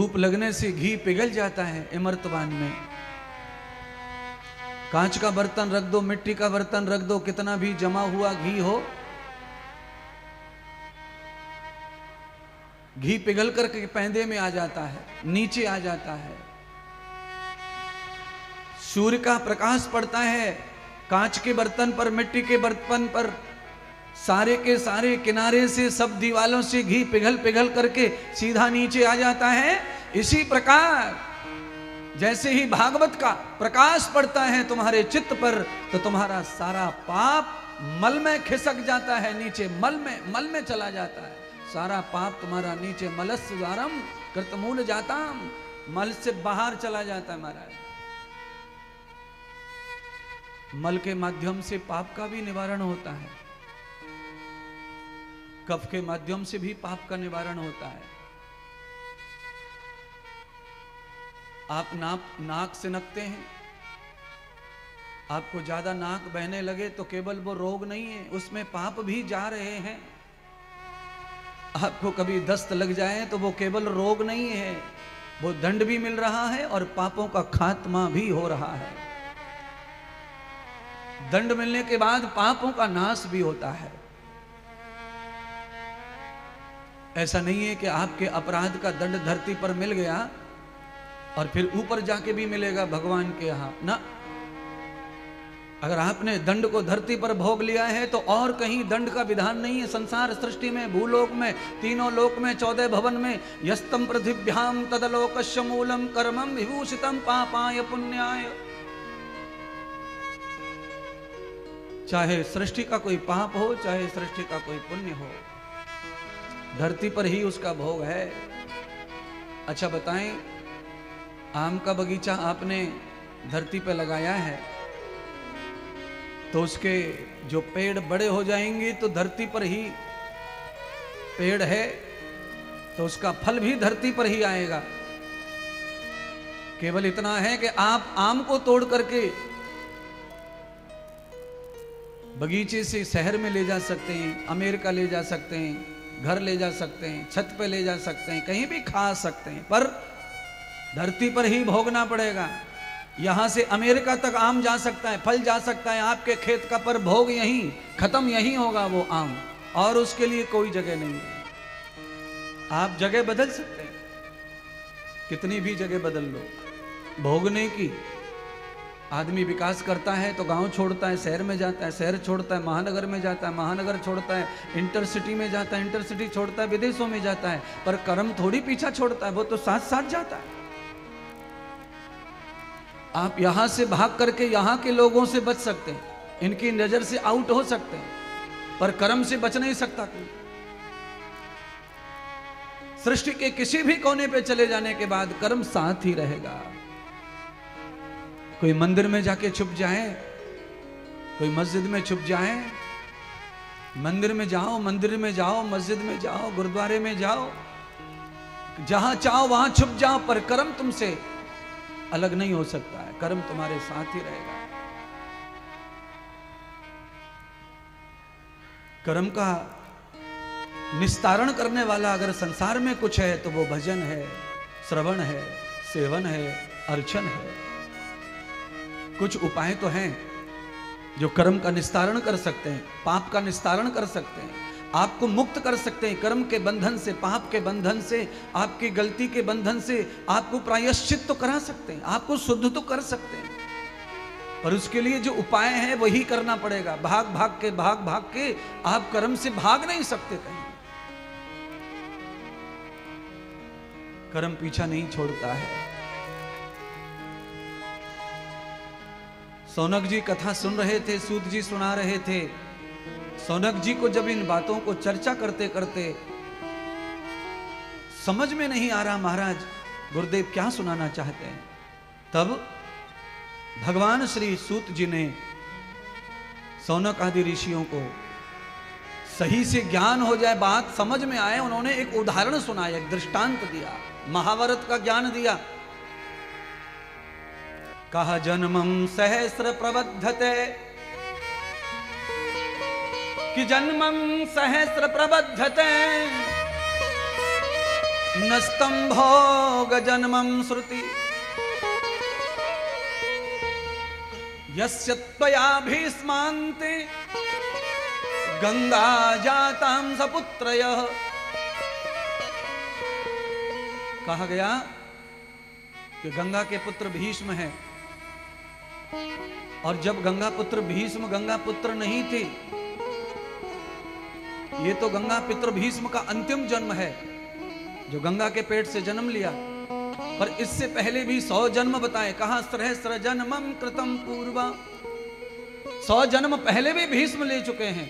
धूप लगने से घी पिघल जाता है इमर्तबान में। कांच का बर्तन रख दो, मिट्टी का बर्तन रख दो, कितना भी जमा हुआ घी हो, घी पिघल करके पैंदे में आ जाता है, नीचे आ जाता है। सूर्य का प्रकाश पड़ता है कांच के बर्तन पर, मिट्टी के बर्तन पर, सारे के सारे किनारे से सब दीवालों से घी पिघल पिघल करके सीधा नीचे आ जाता है। इसी प्रकार जैसे ही भागवत का प्रकाश पड़ता है तुम्हारे चित्त पर, तो तुम्हारा सारा पाप मल में खिसक जाता है, नीचे मल में चला जाता है। सारा पाप तुम्हारा नीचे मलस्य द्वारम कृतमूल जाताम, मल से बाहर चला जाता है महाराज। मल के माध्यम से पाप का भी निवारण होता है, कफ के माध्यम से भी पाप का निवारण होता है। आप नाक से नकते हैं, आपको ज्यादा नाक बहने लगे तो केवल वो रोग नहीं है, उसमें पाप भी जा रहे हैं। आपको कभी दस्त लग जाए तो वो केवल रोग नहीं है, वो दंड भी मिल रहा है और पापों का खात्मा भी हो रहा है। दंड मिलने के बाद पापों का नाश भी होता है। ऐसा नहीं है कि आपके अपराध का दंड धरती पर मिल गया और फिर ऊपर जाके भी मिलेगा भगवान के यहां ना। अगर आपने दंड को धरती पर भोग लिया है तो और कहीं दंड का विधान नहीं है। संसार सृष्टि में, भूलोक में, तीनों लोक में, 14 भवन में, यस्तम पृथिव्याम तदलोकस्य मूलम कर्मम विभूषितम पापाय पुण्याय। चाहे सृष्टि का कोई पाप हो, चाहे सृष्टि का कोई पुण्य हो, धरती पर ही उसका भोग है। अच्छा बताएं, आम का बगीचा आपने धरती पर लगाया है तो उसके जो पेड़ बड़े हो जाएंगे तो धरती पर ही पेड़ है तो उसका फल भी धरती पर ही आएगा। केवल इतना है कि आप आम को तोड़ करके बगीचे से शहर में ले जा सकते हैं, अमेरिका ले जा सकते हैं, घर ले जा सकते हैं, छत पे ले जा सकते हैं, कहीं भी खा सकते हैं, पर धरती पर ही भोगना पड़ेगा। यहां से अमेरिका तक आम जा सकता है, फल जा सकता है आपके खेत का, पर भोग यहीं खत्म, यहीं होगा वो आम, और उसके लिए कोई जगह नहीं है। आप जगह बदल सकते हैं, कितनी भी जगह बदल लो, भोगने की। आदमी विकास करता है तो गांव छोड़ता है, शहर में जाता है, शहर छोड़ता है महानगर में जाता है, महानगर छोड़ता है इंटरसिटी में जाता है, इंटरसिटी छोड़ता है विदेशों में जाता है, पर कर्म थोड़ी पीछा छोड़ता है, वो तो साथ साथ जाता है। आप यहां से भाग करके यहां के लोगों से बच सकते हैं, इनकी नजर से आउट हो सकते हैं, पर कर्म से बच नहीं सकता कोई। सृष्टि के किसी भी कोने पे चले जाने के बाद कर्म साथ ही रहेगा। कोई मंदिर में जाके छुप जाए, कोई मस्जिद में छुप जाए, मंदिर में जाओ, मंदिर में जाओ, मस्जिद में जाओ, गुरुद्वारे में जाओ, जहां चाहो वहां छुप जाओ, पर कर्म तुमसे अलग नहीं हो सकता है, कर्म तुम्हारे साथ ही रहेगा। कर्म का निस्तारण करने वाला अगर संसार में कुछ है तो वो भजन है, श्रवण है, सेवन है, अर्चन है। कुछ उपाय तो हैं जो कर्म का निस्तारण कर सकते हैं, पाप का निस्तारण कर सकते हैं, आपको मुक्त कर सकते हैं कर्म के बंधन से, पाप के बंधन से, आपकी गलती के बंधन से। आपको प्रायश्चित तो करा सकते हैं, आपको शुद्ध तो कर सकते हैं, पर उसके लिए जो उपाय है वही करना पड़ेगा। भाग भाग के आप कर्म से भाग नहीं सकते कहीं। कर्म पीछा नहीं छोड़ता है। सौनक जी कथा सुन रहे थे, सूत जी सुना रहे थे। सौनक जी को जब इन बातों को चर्चा करते करते समझ में नहीं आ रहा महाराज गुरुदेव क्या सुनाना चाहते हैं, तब भगवान श्री सूत जी ने सौनक आदि ऋषियों को सही से ज्ञान हो जाए, बात समझ में आए, उन्होंने एक उदाहरण सुनाया, एक दृष्टांत दिया, महाभारत का ज्ञान दिया। कहा जन्मं सहस्र प्रबद्धते, कि जन्मं सहस्र प्रबद्धते, नस्तं भोग जन्मं श्रुति यस्य त्वया भीष्मान्ते गंगा जातां सपुत्रयः। कहा गया कि गंगा के पुत्र भीष्म हैं, और जब गंगा पुत्र भीष्म गंगा पुत्र नहीं थे, ये तो गंगा पुत्र भीष्म का अंतिम जन्म है जो गंगा के पेट से जन्म लिया, पर इससे पहले भी 100 जन्म बताए। कहा सहस्र जन्मम कृतम पूर्वा, 100 जन्म पहले भी भीष्म ले चुके हैं।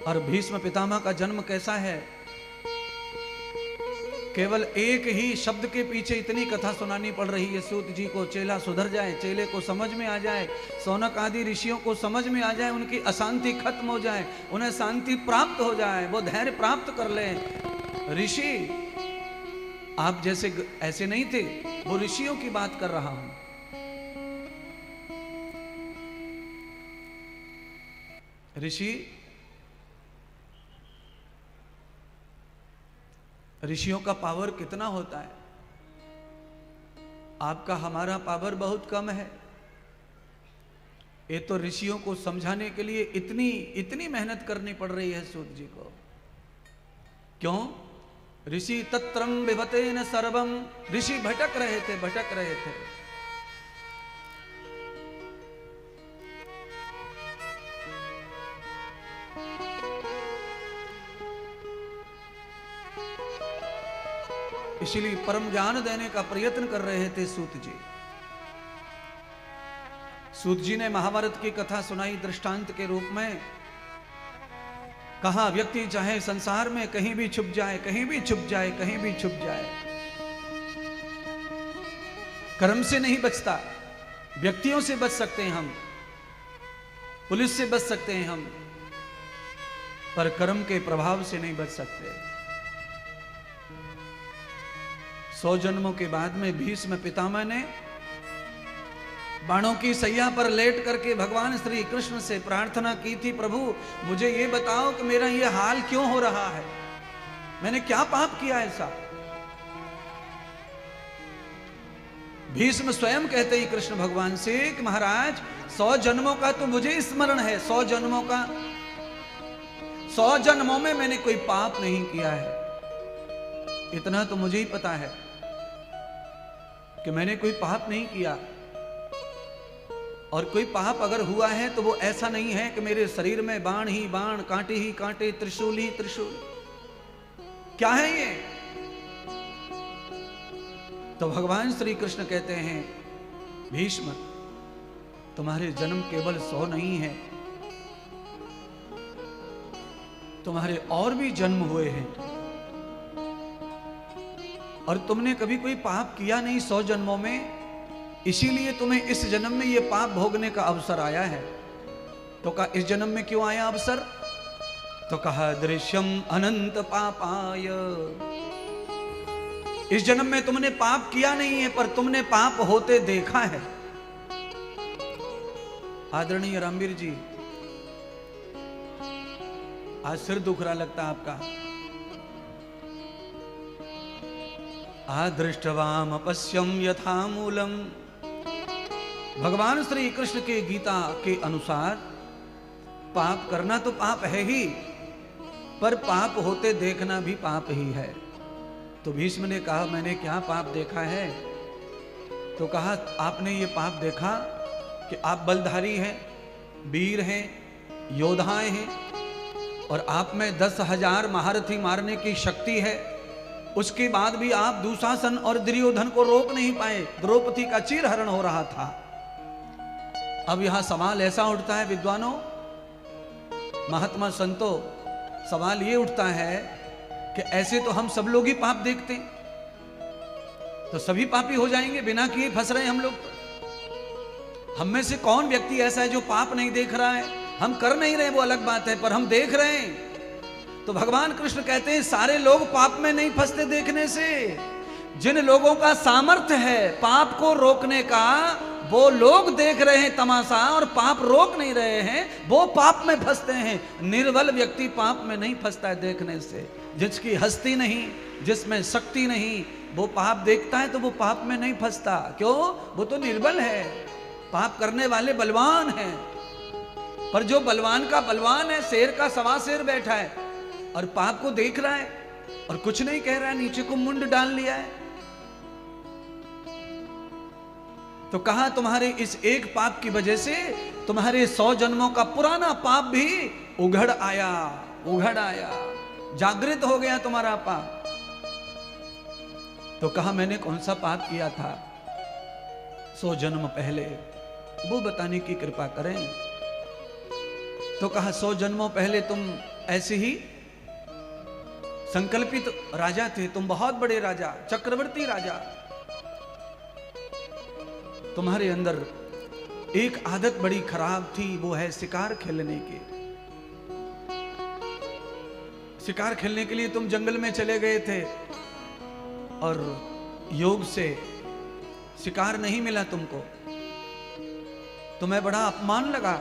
और भीष्म पितामह का जन्म कैसा है, केवल एक ही शब्द के पीछे इतनी कथा सुनानी पड़ रही है सूत जी को। चेला सुधर जाए, चेले को समझ में आ जाए, सौनक आदि ऋषियों को समझ में आ जाए, उनकी अशांति खत्म हो जाए, उन्हें शांति प्राप्त हो जाए, वो धैर्य प्राप्त कर लें। ऋषि आप जैसे ऐसे नहीं थे, वो ऋषियों की बात कर रहा हूं। ऋषियों का पावर कितना होता है, आपका हमारा पावर बहुत कम है। ये तो ऋषियों को समझाने के लिए इतनी मेहनत करनी पड़ रही है सूत जी को। क्यों? ऋषि तत्रम विभतेन सर्वम, ऋषि भटक रहे थे। इसीलिए परम ज्ञान देने का प्रयत्न कर रहे थे सूत जी। सूत जी ने महाभारत की कथा सुनाई दृष्टांत के रूप में। कहा व्यक्ति चाहे संसार में कहीं भी छुप जाए, कहीं भी छुप जाए, कहीं भी छुप जाए, कर्म से नहीं बचता। व्यक्तियों से बच सकते हैं हम, पुलिस से बच सकते हैं हम, पर कर्म के प्रभाव से नहीं बच सकते। 100 जन्मों के बाद में भीष्म पितामह ने बाणों की सैया पर लेट करके भगवान श्री कृष्ण से प्रार्थना की थी, प्रभु मुझे ये बताओ कि मेरा ये हाल क्यों हो रहा है, मैंने क्या पाप किया ऐसा। भीष्म स्वयं कहते ही कृष्ण भगवान से कि महाराज 100 जन्मों का तो मुझे स्मरण है, 100 जन्मों का, 100 जन्मों में मैंने कोई पाप नहीं किया है। इतना तो मुझे ही पता है कि मैंने कोई पाप नहीं किया, और कोई पाप अगर हुआ है तो वो ऐसा नहीं है कि मेरे शरीर में बाण ही बाण, कांटे ही कांटे, त्रिशूल ही त्रिशूल। क्या है ये? तो भगवान श्री कृष्ण कहते हैं भीष्म तुम्हारे जन्म केवल 100 नहीं है, तुम्हारे और भी जन्म हुए हैं, और तुमने कभी कोई पाप किया नहीं 100 जन्मों में, इसीलिए तुम्हें इस जन्म में ये पाप भोगने का अवसर आया है। तो कहा इस जन्म में क्यों आया अवसर? तो कहा दृश्यम अनंत पापाय, इस जन्म में तुमने पाप किया नहीं है पर तुमने पाप होते देखा है। आदरणीय रामवीर जी, आज सिर दुख रहा लगता आपका। आदृष्टवाम अपश्यम यथा मूलम, भगवान श्री कृष्ण के गीता के अनुसार पाप करना तो पाप है ही, पर पाप होते देखना भी पाप ही है। तो भीष्म ने कहा मैंने क्या पाप देखा है? तो कहा आपने ये पाप देखा कि आप बलधारी हैं, वीर हैं, योद्धाएं हैं, और आप में 10,000 महारथी मारने की शक्ति है, उसके बाद भी आप दुशासन और दुर्योधन को रोक नहीं पाए, द्रौपदी का चीरहरण हो रहा था। अब यहां सवाल ऐसा उठता है विद्वानों, महात्मा संतों, सवाल ये उठता है कि ऐसे तो हम सब लोग ही पाप देखते हैं, तो सभी पापी हो जाएंगे, बिना किए फंस रहे हैं हम लोग। हम में से कौन व्यक्ति ऐसा है जो पाप नहीं देख रहा है? हम कर नहीं रहे वो अलग बात है, पर हम देख रहे हैं। तो भगवान कृष्ण कहते हैं सारे लोग पाप में नहीं फंसते देखने से। जिन लोगों का सामर्थ्य है पाप को रोकने का, वो लोग देख रहे हैं तमाशा और पाप रोक नहीं रहे हैं, वो पाप में फंसते हैं। निर्बल व्यक्ति पाप में नहीं फंसता है देखने से। जिसकी हस्ती नहीं, जिसमें शक्ति नहीं, वो पाप देखता है तो वो पाप में नहीं फंसता। क्यों? वो तो निर्बल है। पाप करने वाले बलवान हैं, पर जो बलवान का बलवान है, शेर का सवा शेर बैठा है और पाप को देख रहा है और कुछ नहीं कह रहा है, नीचे को मुंड डाल लिया है। तो कहा तुम्हारे इस एक पाप की वजह से तुम्हारे 100 जन्मों का पुराना पाप भी उघड़ आया, उघड़ आया, जागृत हो गया तुम्हारा पाप। तो कहा मैंने कौन सा पाप किया था 100 जन्म पहले, वो बताने की कृपा करें। तो कहा 100 जन्मों पहले तुम ऐसे ही संकल्पित राजा थे, तुम बहुत बड़े राजा, चक्रवर्ती राजा। तुम्हारे अंदर एक आदत बड़ी खराब थी, वो है शिकार खेलने की। शिकार खेलने के लिए तुम जंगल में चले गए थे और योग से शिकार नहीं मिला तुमको। तुम्हें बड़ा अपमान लगा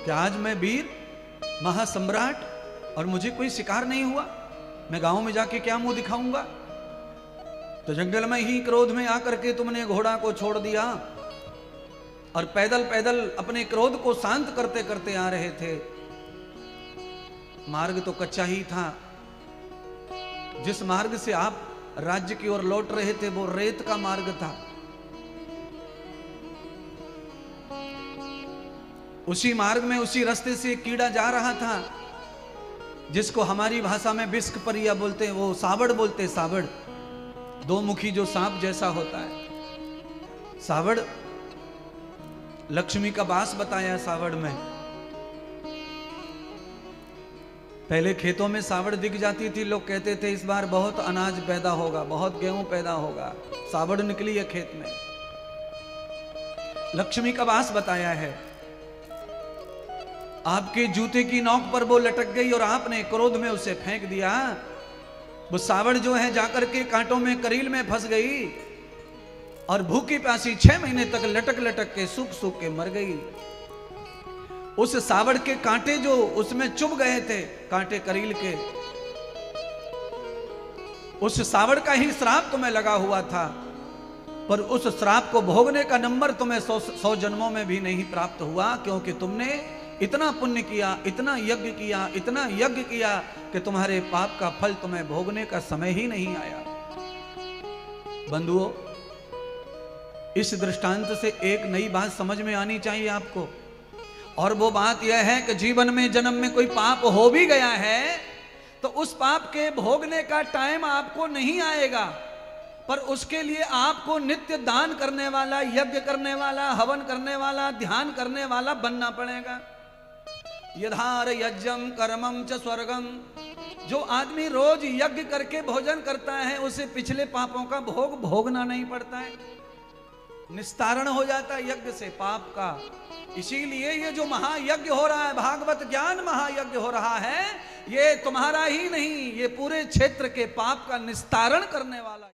कि आज मैं वीर महासम्राट और मुझे कोई शिकार नहीं हुआ, मैं गांव में जाके क्या मुंह दिखाऊंगा। तो जंगल में ही क्रोध में आकर के तुमने घोड़ा को छोड़ दिया और पैदल पैदल अपने क्रोध को शांत करते करते आ रहे थे। मार्ग तो कच्चा ही था, जिस मार्ग से आप राज्य की ओर लौट रहे थे वो रेत का मार्ग था। उसी मार्ग में, उसी रास्ते से एक कीड़ा जा रहा था जिसको हमारी भाषा में बिस्क परिया बोलते हैं, वो सावड़ बोलते हैं। सावड़, दो मुखी जो सांप जैसा होता है। सावड़ लक्ष्मी का वास बताया सावड़ में। पहले खेतों में सावड़ दिख जाती थी, लोग कहते थे इस बार बहुत अनाज पैदा होगा, बहुत गेहूं पैदा होगा। सावड़ निकली है खेत में, लक्ष्मी का वास बताया है। आपके जूते की नोक पर वो लटक गई और आपने क्रोध में उसे फेंक दिया। वो सावड़ जो है जाकर के कांटों में, करील में फंस गई और भूखी प्यासी 6 महीने तक लटक लटक के सूख सूख के मर गई। उस सावड़ के कांटे जो उसमें चुभ गए थे, कांटे करील के, उस सावड़ का ही श्राप तुम्हें लगा हुआ था। पर उस श्राप को भोगने का नंबर तुम्हें 100 जन्मों में भी नहीं प्राप्त हुआ, क्योंकि तुमने इतना पुण्य किया, इतना यज्ञ किया, इतना यज्ञ किया कि तुम्हारे पाप का फल तुम्हें भोगने का समय ही नहीं आया। बंधुओं, इस दृष्टांत से एक नई बात समझ में आनी चाहिए आपको, और वो बात यह है कि जीवन में, जन्म में कोई पाप हो भी गया है तो उस पाप के भोगने का टाइम आपको नहीं आएगा, पर उसके लिए आपको नित्य दान करने वाला, यज्ञ करने वाला, हवन करने वाला, ध्यान करने वाला बनना पड़ेगा। यधार यज्ञम कर्मम च स्वर्गम, जो आदमी रोज यज्ञ करके भोजन करता है उसे पिछले पापों का भोग भोगना नहीं पड़ता है, निस्तारण हो जाता है यज्ञ से पाप का। इसीलिए ये जो महायज्ञ हो रहा है, भागवत ज्ञान महायज्ञ हो रहा है, ये तुम्हारा ही नहीं, ये पूरे क्षेत्र के पाप का निस्तारण करने वाला